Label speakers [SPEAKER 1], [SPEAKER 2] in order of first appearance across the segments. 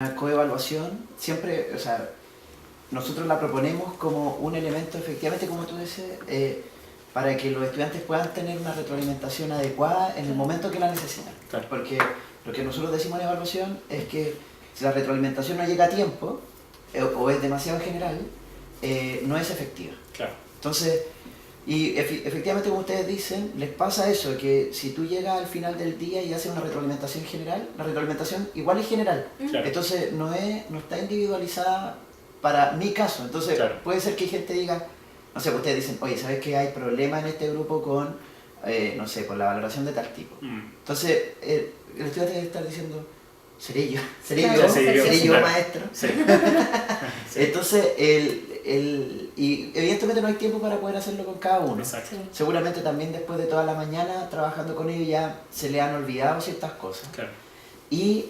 [SPEAKER 1] La coevaluación siempre, o sea, nosotros la proponemos como un elemento, efectivamente, como tú dices, para que los estudiantes puedan tener una retroalimentación adecuada en el momento que la necesitan.
[SPEAKER 2] Claro.
[SPEAKER 1] Porque lo que nosotros decimos en evaluación es que si la retroalimentación no llega a tiempo o es demasiado general, no es efectiva.
[SPEAKER 2] Claro.
[SPEAKER 1] Entonces, y efectivamente, como ustedes dicen, les pasa eso, que si tú llegas al final del día y haces una retroalimentación general, la retroalimentación igual es general.
[SPEAKER 2] Claro.
[SPEAKER 1] Entonces no está individualizada para mi caso. Entonces
[SPEAKER 2] Claro.
[SPEAKER 1] puede ser que gente diga, no sé, ustedes dicen, oye, ¿sabes que hay problema en este grupo con, no sé, con la valoración de tal tipo? Entonces el estudiante debe estar diciendo, ¿seré yo? ¿Seré yo
[SPEAKER 2] claro.
[SPEAKER 1] maestro?
[SPEAKER 2] Sí. Sí.
[SPEAKER 1] Entonces, y evidentemente no hay tiempo para poder hacerlo con cada uno.
[SPEAKER 2] Exacto.
[SPEAKER 3] Sí.
[SPEAKER 1] Seguramente también después de toda la mañana trabajando con ellos ya se le han olvidado ciertas cosas.
[SPEAKER 2] Claro.
[SPEAKER 1] Y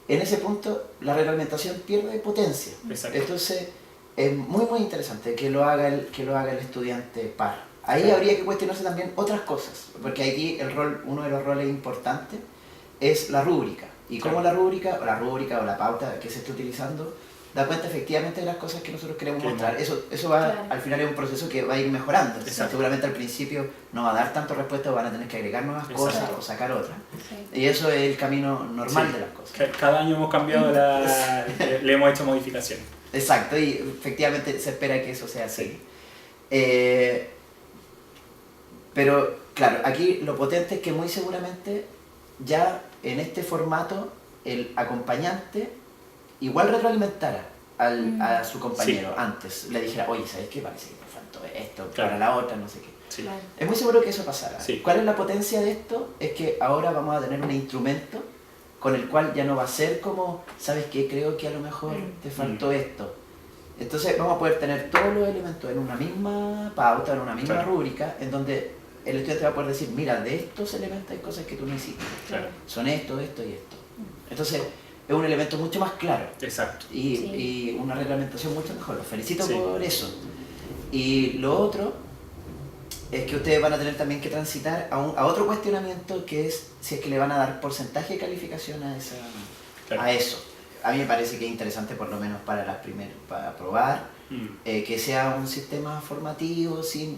[SPEAKER 1] en ese punto la retroalimentación pierde potencia.
[SPEAKER 2] Exacto.
[SPEAKER 1] Entonces es muy interesante que lo haga el estudiante par. Ahí
[SPEAKER 2] Claro.
[SPEAKER 1] habría que cuestionarse también otras cosas, porque aquí uno de los roles importantes es la rúbrica. Y cómo
[SPEAKER 2] Claro.
[SPEAKER 1] la rúbrica o la pauta que se está utilizando da cuenta efectivamente de las cosas que nosotros queremos mostrar. Eso va,
[SPEAKER 3] Claro.
[SPEAKER 1] al final es un proceso que va a ir mejorando.
[SPEAKER 2] Exacto.
[SPEAKER 1] Seguramente al principio no va a dar tanto respuesta, van a tener que agregar nuevas
[SPEAKER 2] Exacto.
[SPEAKER 1] cosas o sacar otras.
[SPEAKER 3] Sí.
[SPEAKER 1] Y eso es el camino normal
[SPEAKER 2] Sí.
[SPEAKER 1] de las cosas.
[SPEAKER 2] Cada año hemos cambiado le hemos hecho modificaciones.
[SPEAKER 1] Exacto, y efectivamente se espera que eso sea así.
[SPEAKER 2] Sí.
[SPEAKER 1] Pero claro, aquí lo potente es que muy seguramente ya en este formato el acompañante igual retroalimentara a su compañero antes. Le dijera, oye, ¿sabes qué? Parece que me faltó esto,
[SPEAKER 2] Claro.
[SPEAKER 1] para la otra, no sé qué.
[SPEAKER 2] Sí.
[SPEAKER 3] Claro.
[SPEAKER 1] Es muy seguro que eso pasara.
[SPEAKER 2] Sí.
[SPEAKER 1] ¿Cuál es la potencia de esto? Es que ahora vamos a tener un instrumento con el cual ya no va a ser como, ¿sabes qué? Creo que a lo mejor te faltó esto. Entonces vamos a poder tener todos los elementos en una misma pauta, en una misma
[SPEAKER 2] Claro.
[SPEAKER 1] rúbrica, en donde el estudiante va a poder decir, mira, de estos elementos hay cosas que tú no hiciste.
[SPEAKER 2] Claro.
[SPEAKER 1] Son esto y esto. Entonces es un elemento mucho más claro
[SPEAKER 2] Exacto.
[SPEAKER 1] y una reglamentación mucho mejor. Los felicito
[SPEAKER 2] Sí.
[SPEAKER 1] por eso. Y lo otro es que ustedes van a tener también que transitar a otro cuestionamiento, que es si es que le van a dar porcentaje de calificación
[SPEAKER 2] Claro.
[SPEAKER 1] a eso. A mí me parece que es interesante, por lo menos para las primeras, para probar, que sea un sistema formativo sin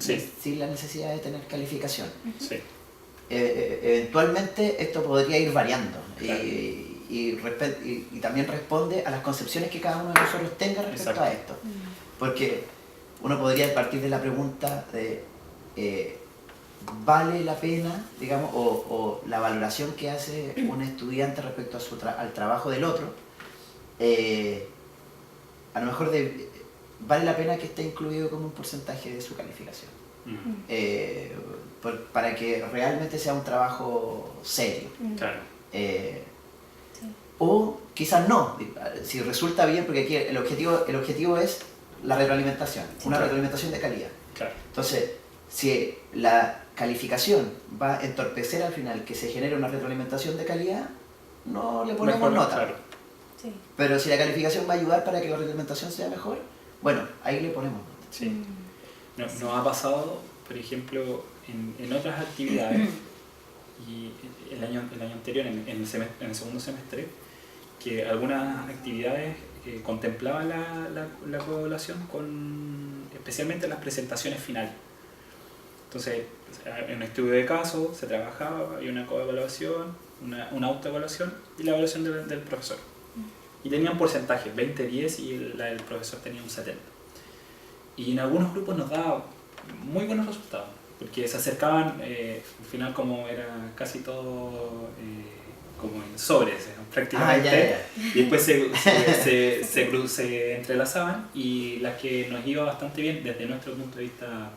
[SPEAKER 1] la necesidad de tener calificación.
[SPEAKER 2] Sí.
[SPEAKER 1] Eventualmente esto podría ir variando.
[SPEAKER 2] Claro.
[SPEAKER 1] Y también responde a las concepciones que cada uno de nosotros tenga respecto
[SPEAKER 2] Exacto.
[SPEAKER 1] a esto. Porque uno podría partir de la pregunta de ¿vale la pena, digamos, o la valoración que hace un estudiante respecto a al trabajo del otro? A lo mejor vale la pena que esté incluido como un porcentaje de su calificación. Para que realmente sea un trabajo serio.
[SPEAKER 2] Claro.
[SPEAKER 1] O quizás no, si resulta bien, porque aquí el objetivo es la retroalimentación, una
[SPEAKER 2] Claro.
[SPEAKER 1] retroalimentación de calidad.
[SPEAKER 2] Claro.
[SPEAKER 1] Entonces, si la calificación va a entorpecer al final que se genere una retroalimentación de calidad, no le ponemos
[SPEAKER 2] Mejor no,
[SPEAKER 1] nota.
[SPEAKER 2] claro.
[SPEAKER 3] Sí.
[SPEAKER 1] Pero si la calificación va a ayudar para que la retroalimentación sea mejor, bueno, ahí le ponemos nota.
[SPEAKER 2] Sí. Nos ha pasado, por ejemplo, en otras actividades, y el año anterior, en el segundo semestre, que algunas actividades contemplaban la coevaluación, especialmente las presentaciones finales. Entonces, en un estudio de caso se trabajaba, había una coevaluación, una autoevaluación y la evaluación del profesor. Y tenían porcentajes, 20-10 y la del profesor tenía un 70. Y en algunos grupos nos daba muy buenos resultados, porque se acercaban, al final como era casi todo como en sobres, prácticamente, y después se entrelazaban, y las que nos iba bastante bien desde nuestro punto de vista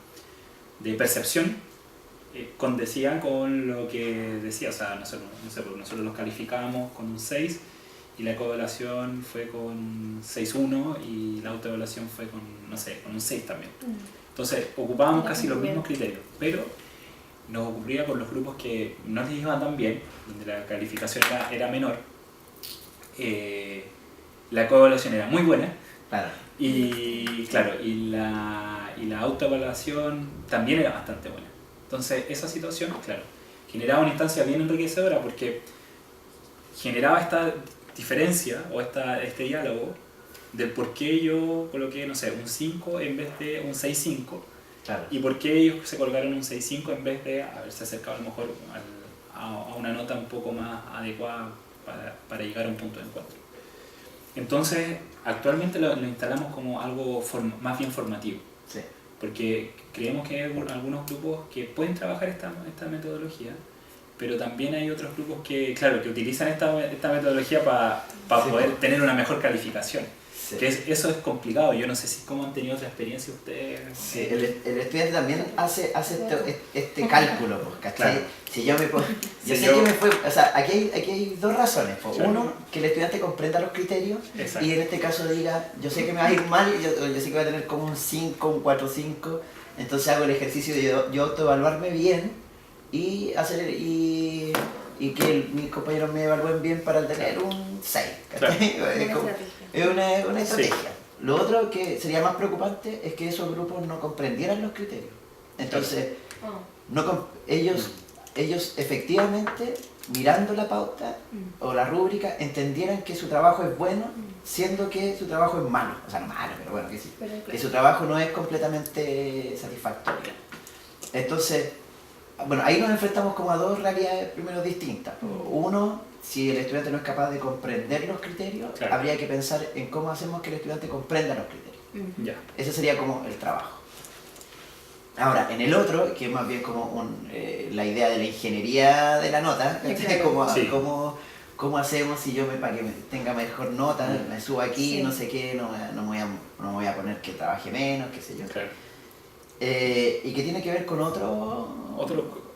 [SPEAKER 2] de percepción, condecían con lo que decía. O sea, nosotros los calificábamos con un 6, y la coevaluación fue con 6.1 y la autoevaluación fue con un 6 también. Entonces ocupábamos casi los mismos criterios, pero nos ocurría con los grupos que no les iban tan bien, donde la calificación era menor, la coevaluación era muy buena.
[SPEAKER 1] Claro.
[SPEAKER 2] Y claro, y la autoevaluación también era bastante buena. Entonces esa situación, claro, generaba una instancia bien enriquecedora, porque generaba diferencia o este diálogo del por qué yo coloqué, no sé, un 5 en vez de un 6,5.
[SPEAKER 1] Claro.
[SPEAKER 2] Y por qué ellos se colocaron un 6,5 en vez de haberse acercado a lo mejor a una nota un poco más adecuada para llegar a un punto de encuentro. Entonces, actualmente lo instalamos como algo más bien formativo.
[SPEAKER 1] Sí.
[SPEAKER 2] Porque creemos que hay algunos grupos que pueden trabajar esta metodología, pero también hay otros grupos que, claro, que utilizan esta metodología para
[SPEAKER 1] Sí,
[SPEAKER 2] poder tener una mejor calificación.
[SPEAKER 1] Sí.
[SPEAKER 2] Que eso es complicado. Yo no sé cómo han tenido otra experiencia ustedes.
[SPEAKER 1] Sí, el estudiante también hace este cálculo, pues, ¿cachai?
[SPEAKER 2] Claro.
[SPEAKER 1] Si yo me pongo, yo
[SPEAKER 2] Si
[SPEAKER 1] sé
[SPEAKER 2] yo-
[SPEAKER 1] que me fue, o sea, aquí hay dos razones, pues.
[SPEAKER 2] Claro.
[SPEAKER 1] Uno, que el estudiante comprenda los criterios,
[SPEAKER 2] Exacto.
[SPEAKER 1] y en este caso diga, yo sé que me va a ir mal, yo sé que voy a tener como un 5, un 4,5, entonces hago el ejercicio de yo autoevaluarme bien y hacer y que mis compañeros me evalúen bien para tener un 6, ¿cachai? Es una estrategia.
[SPEAKER 2] Sí.
[SPEAKER 1] Lo otro que sería más preocupante es que esos grupos no comprendieran los criterios. Entonces, ellos efectivamente, mirando la pauta o la rúbrica, entendieran que su trabajo es bueno, siendo que su trabajo es malo. O sea, no malo, pero bueno, que sí. Que su trabajo no es completamente satisfactorio. Entonces, bueno, ahí nos enfrentamos como a dos realidades primero distintas. Uno, si el estudiante no es capaz de comprender los criterios,
[SPEAKER 2] Claro.
[SPEAKER 1] habría que pensar en cómo hacemos que el estudiante comprenda los criterios.
[SPEAKER 2] Ya.
[SPEAKER 1] Ese sería como el trabajo. Ahora, en el otro, que es más bien como la idea de la ingeniería de la nota, ¿cachai?
[SPEAKER 3] Claro.
[SPEAKER 2] Sí.
[SPEAKER 1] ¿Cómo hacemos si yo para que tenga mejor nota, me subo aquí,
[SPEAKER 3] Sí.
[SPEAKER 1] no sé qué, no me voy a poner que trabaje menos, qué sé yo.
[SPEAKER 2] Claro.
[SPEAKER 1] Y que tiene que ver con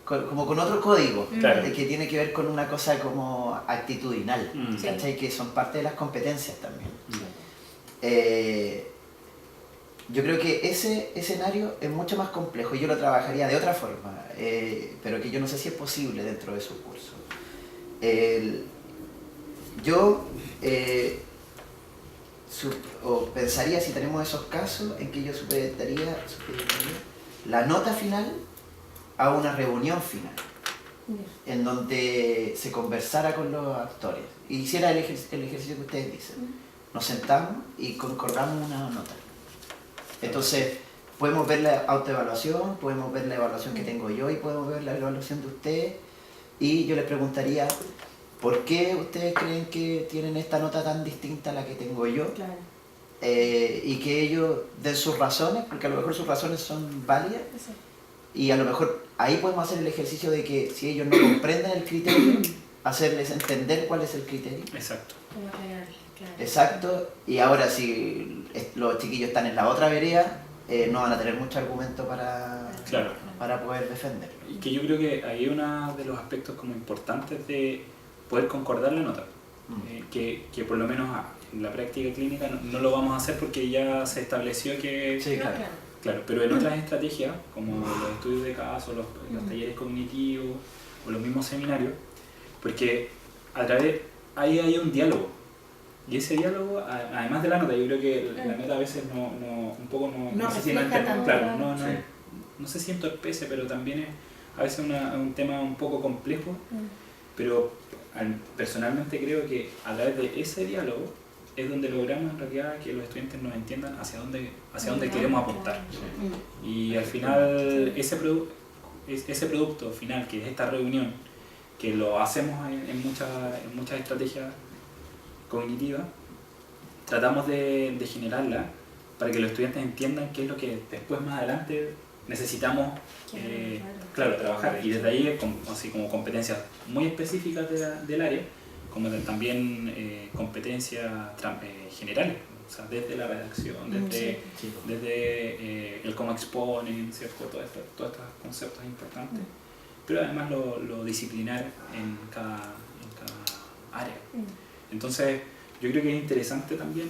[SPEAKER 1] como con otro código,
[SPEAKER 2] Claro.
[SPEAKER 1] que tiene que ver con una cosa como actitudinal,
[SPEAKER 2] Sí.
[SPEAKER 1] ¿cachai? Que son parte de las competencias también. Yo creo que ese escenario es mucho más complejo y yo lo trabajaría de otra forma, pero que yo no sé si es posible dentro de su curso. Yo pensaría, si tenemos esos casos, en que yo supeditaría la nota final a una reunión final, en donde se conversara con los actores y hiciera el ejercicio que ustedes dicen. Nos sentamos y concordamos una nota. Entonces, podemos ver la autoevaluación, podemos ver la evaluación que tengo yo y podemos ver la evaluación de ustedes. Y yo les preguntaría, ¿por qué ustedes creen que tienen esta nota tan distinta a la que tengo yo?
[SPEAKER 3] Claro.
[SPEAKER 1] Y que ellos den sus razones, porque a lo mejor sus razones son válidas.
[SPEAKER 3] Eso.
[SPEAKER 1] Y a lo mejor ahí podemos hacer el ejercicio de que si ellos no comprenden el criterio, hacerles entender cuál es el criterio.
[SPEAKER 2] Exacto.
[SPEAKER 3] Como aclarar, claro.
[SPEAKER 1] Exacto, y ahora si los chiquillos están en la otra vereda, no van a tener mucho argumento
[SPEAKER 2] Claro.
[SPEAKER 1] para poder defender.
[SPEAKER 2] Y que yo creo que ahí uno de los aspectos como importantes de poder concordar la nota, que por lo menos en la práctica clínica no lo vamos a hacer porque ya se estableció que...
[SPEAKER 1] Sí, claro.
[SPEAKER 2] Claro, pero en otras estrategias, como los estudios de caso, los talleres cognitivos o los mismos seminarios, porque ahí hay un diálogo. Y ese diálogo, además de la nota, yo creo que la nota a veces
[SPEAKER 3] No
[SPEAKER 2] sé si
[SPEAKER 3] refleja tanto.
[SPEAKER 2] claro,
[SPEAKER 1] Sí.
[SPEAKER 2] no sé si entorpece, pero también es a veces un tema un poco complejo, pero personalmente creo que a través de ese diálogo es donde logramos en realidad que los estudiantes nos entiendan hacia dónde queremos apuntar. Y al final ese producto final, que es esta reunión, que lo hacemos en muchas estrategias cognitivas, tratamos de generarla para que los estudiantes entiendan qué es lo que después más adelante necesitamos trabajar. Y desde ahí, así como competencias muy específicas del área, como también competencias generales, o sea, desde la redacción, desde el cómo exponen, ¿cierto? Todos estos conceptos importantes, pero además lo disciplinar en cada área. Entonces, yo creo que es interesante también,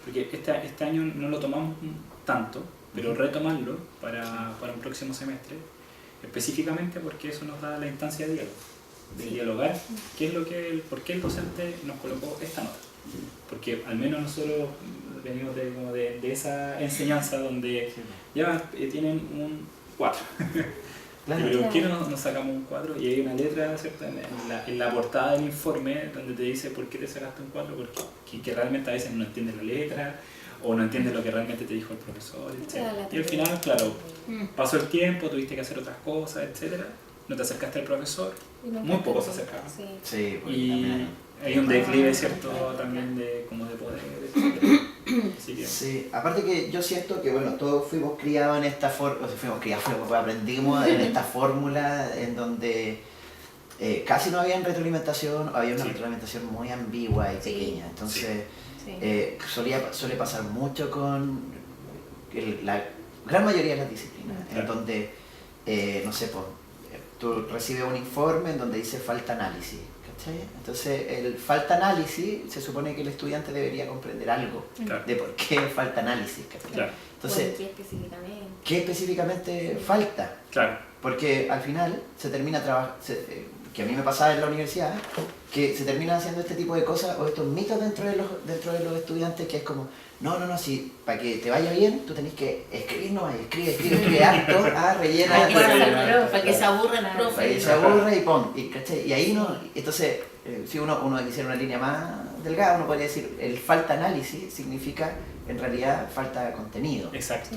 [SPEAKER 2] porque este año no lo tomamos tanto, pero retomarlo para un próximo semestre, específicamente porque eso nos da la instancia de diálogo, de dialogar por qué el docente nos colocó esta nota. Porque al menos nosotros venimos de esa enseñanza donde ya tienen un 4.
[SPEAKER 1] Claro.
[SPEAKER 2] Pero ¿por qué
[SPEAKER 3] Claro.
[SPEAKER 2] no sacamos un 4? Y hay una letra, ¿cierto? En la portada del informe donde te dice por qué te sacaste un 4, porque que realmente a veces no entiendes la letra o no entiendes lo que realmente te dijo el profesor, etc. Y al final, claro, pasó el tiempo, tuviste que hacer otras cosas, etc. No te acercaste al profesor,
[SPEAKER 3] Y nunca
[SPEAKER 2] muy pocos se
[SPEAKER 3] te-
[SPEAKER 2] acercaban.
[SPEAKER 3] Sí.
[SPEAKER 1] Sí, porque
[SPEAKER 2] Y
[SPEAKER 1] también
[SPEAKER 2] hay un declive, ¿cierto?
[SPEAKER 3] Claro.
[SPEAKER 2] También de, como de poder, etc. Así que,
[SPEAKER 1] sí, aparte que yo siento que bueno, todos fuimos criados en esta forma, o sea, aprendimos en esta fórmula en donde casi no había retroalimentación, o había una
[SPEAKER 2] Sí.
[SPEAKER 1] retroalimentación muy ambigua y
[SPEAKER 3] Sí.
[SPEAKER 1] pequeña. Entonces,
[SPEAKER 3] Sí.
[SPEAKER 1] suele pasar mucho con la gran mayoría de las disciplinas, en
[SPEAKER 2] Claro.
[SPEAKER 1] donde, no sé, pues, tú recibes un informe en donde dice falta análisis, ¿cachai? Entonces, el falta análisis se supone que el estudiante debería comprender algo
[SPEAKER 2] claro,
[SPEAKER 1] de por qué falta análisis, ¿cachai?
[SPEAKER 2] claro,
[SPEAKER 1] Entonces,
[SPEAKER 3] Bueno, ¿qué específicamente?
[SPEAKER 1] ¿qué específicamente falta?
[SPEAKER 2] claro.
[SPEAKER 1] Porque al final se termina trabajando, que a mí me pasaba en la universidad, que se terminan haciendo este tipo de cosas o estos mitos dentro de los estudiantes que es como, no, si para que te vaya bien tú tenés que escribir nomás, escribe harto, rellena,
[SPEAKER 3] Para que se
[SPEAKER 2] Claro.
[SPEAKER 3] aburra, para que se aburra el
[SPEAKER 1] para
[SPEAKER 3] profe.
[SPEAKER 1] que se aburre y pon, ¿cachai? Y ahí no, entonces, si uno quisiera una línea más delgada, uno podría decir, el falta análisis significa en realidad falta contenido.
[SPEAKER 2] Exacto.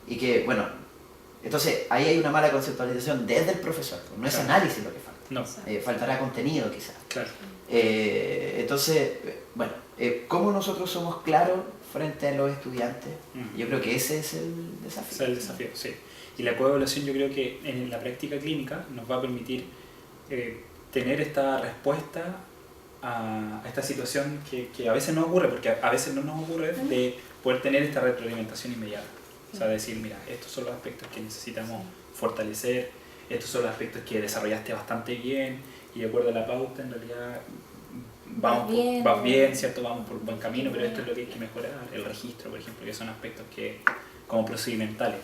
[SPEAKER 1] Y que, bueno, entonces ahí hay una mala conceptualización desde el profesor, no es
[SPEAKER 2] Claro.
[SPEAKER 1] análisis lo que falta,
[SPEAKER 2] No,
[SPEAKER 1] faltará contenido quizás.
[SPEAKER 2] claro.
[SPEAKER 1] Entonces, bueno, ¿cómo nosotros somos claros frente a los estudiantes?
[SPEAKER 2] Ujú.
[SPEAKER 1] Yo creo que ese es el
[SPEAKER 2] Ese
[SPEAKER 1] desafío.
[SPEAKER 2] es el desafío, sí. Y la coevaluación yo creo que en la práctica clínica nos va a permitir tener esta respuesta a esta situación que a veces no ocurre, porque a veces no nos ocurre de poder tener esta retroalimentación inmediata. O sea, decir, mira, estos son los aspectos que necesitamos fortalecer, estos son los aspectos que desarrollaste bastante bien y de acuerdo a la pauta en realidad vas bien, ¿cierto? Vamos por un buen camino, pero esto es lo que hay que mejorar, el registro, por ejemplo, que son aspectos que como procedimentales.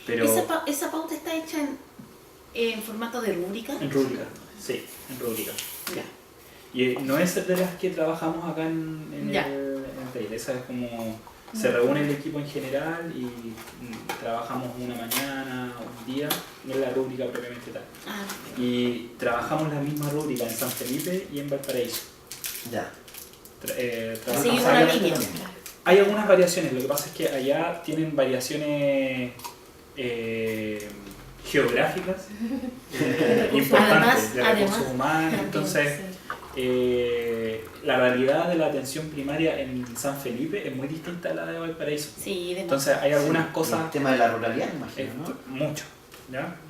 [SPEAKER 2] Pero
[SPEAKER 4] ¿Esa pauta está hecha en formato de rúbrica?
[SPEAKER 2] en rúbrica, sí, en rúbrica.
[SPEAKER 4] Ya.
[SPEAKER 2] Y no es de las que trabajamos acá en
[SPEAKER 4] Ya.
[SPEAKER 2] el TAIL, esa es como se reúne el equipo en general y trabajamos una mañana o un día en la rúbrica propiamente tal.
[SPEAKER 4] Ah,
[SPEAKER 2] Y trabajamos la misma rúbrica en San Felipe y en Valparaíso.
[SPEAKER 1] Ya.
[SPEAKER 2] Trabajamos-
[SPEAKER 4] Seguir
[SPEAKER 1] Exactamente
[SPEAKER 4] una
[SPEAKER 1] lo
[SPEAKER 4] línea.
[SPEAKER 1] mismo.
[SPEAKER 2] Hay algunas variaciones, lo que pasa es que allá tienen variaciones geográficas importantes de recursos
[SPEAKER 4] Además,
[SPEAKER 2] humanos,
[SPEAKER 3] También,
[SPEAKER 2] entonces
[SPEAKER 3] sí.
[SPEAKER 2] la realidad de la atención primaria en San Felipe es muy distinta a la de Valparaíso.
[SPEAKER 4] sí,
[SPEAKER 2] Entonces hay algunas
[SPEAKER 1] El
[SPEAKER 2] cosas,
[SPEAKER 1] tema de la ruralidad, me imagino, ¿no?
[SPEAKER 2] mucho, ¿ya?